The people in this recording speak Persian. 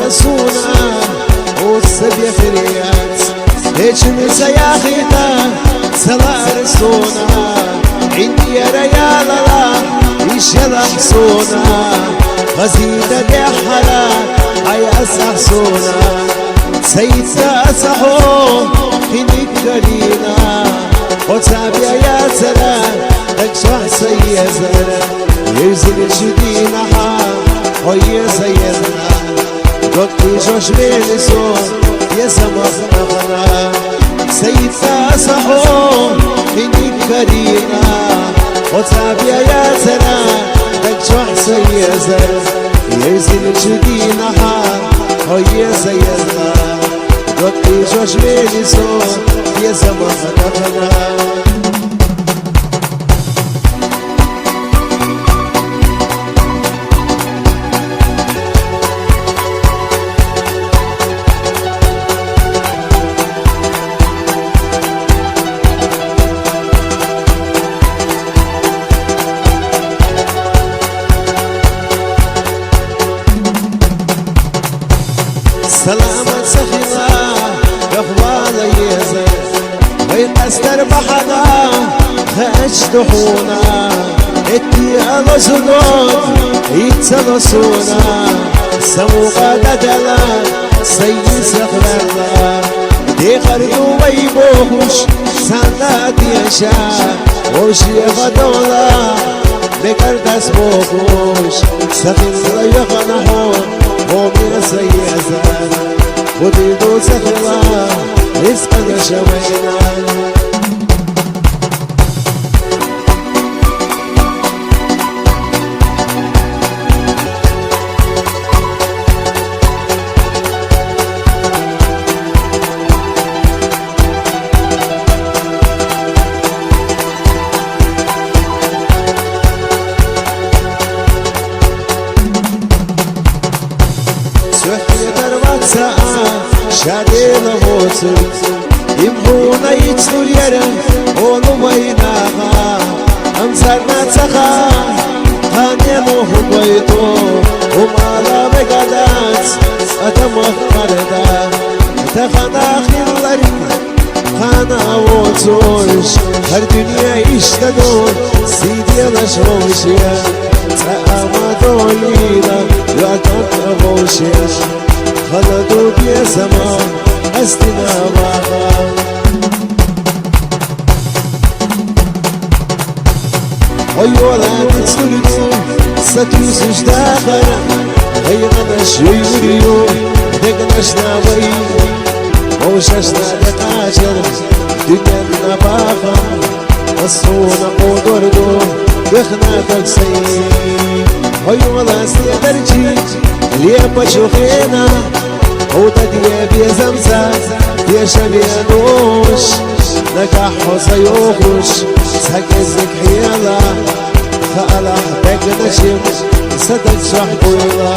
رسونا والسبيا فريات Чеченская يا خيتا سلا رسونا عندي يا ريال الله يشلا حسونا غزيدة يا حلا هيا أسحسونا سيدنا أسحو خنيك كارينا وتابع يا سلام تكشح سيزنا يزل الشدينا حام ويا سيدنا دوكي جوش بيلسو يا سمخنا غنا سيدنا أسحو خنيك كارينا وتابع يا سلام تكشح سيزنا يزل الشدينا حام ويا سيدنا دوكي جوش بيلسو يا سمخنا غنا سلامة سخينا قفوالا يزر ويقستر بحدا خاش دحونا اتي على زنود يتسلسونا سموقا ددلا سيد سخرنا دي خردو ويبوش سنات يشا وشي غدولا بكر تسبوكوش سخين لا يغنحون ومن سيزان وديدو سخلا اسقنا شوينا شادينا موسم يبغونا يجسوا اليرم ونويناها أمسرنا تخا هانيمو هبويتو ومالا بقادات أتمخ مردا تخنا خيلارك خانا وطوش هر دنيا يشتدو سيدي نشوشيا تأما دولينا لا تنبوشيا خلدوا بيسما أستنا معها ويولا تسلدوا ستوسش داخل غيرنا شويريو دقنشنا وي وششنا لتاجر دنيا باخا الصونا قدردو دخنا تكسي ويولا سيدرجي ليه بشوخينا وتديه بيزمزة بيشبينوش نجح وسيوخش سكزك حيالا خالح بك نشم صدق شحبولا